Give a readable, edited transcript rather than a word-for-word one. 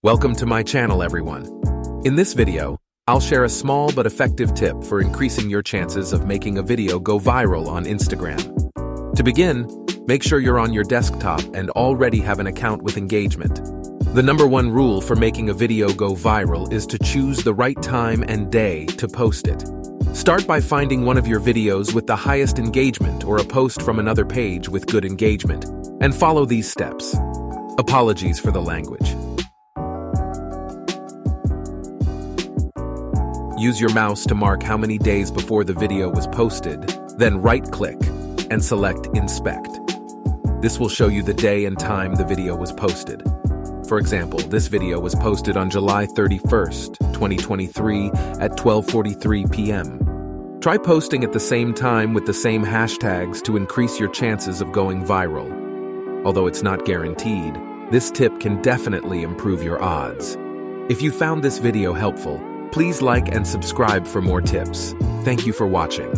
Welcome to my channel, everyone. In this video, I'll share a small but effective tip for increasing your chances of making a video go viral on Instagram. To begin, make sure you're on your desktop and already have an account with engagement. The number one rule for making a video go viral is to choose the right time and day to post it. Start by finding one of your videos with the highest engagement or a post from another page with good engagement, and follow these steps. Apologies for the language. Use your mouse to mark how many days before the video was posted, then right-click and select Inspect. This will show you the day and time the video was posted. For example, this video was posted on July 31st, 2023 at 12:43 p.m. Try posting at the same time with the same hashtags to increase your chances of going viral. Although it's not guaranteed, this tip can definitely improve your odds. If you found this video helpful, please like and subscribe for more tips. Thank you for watching.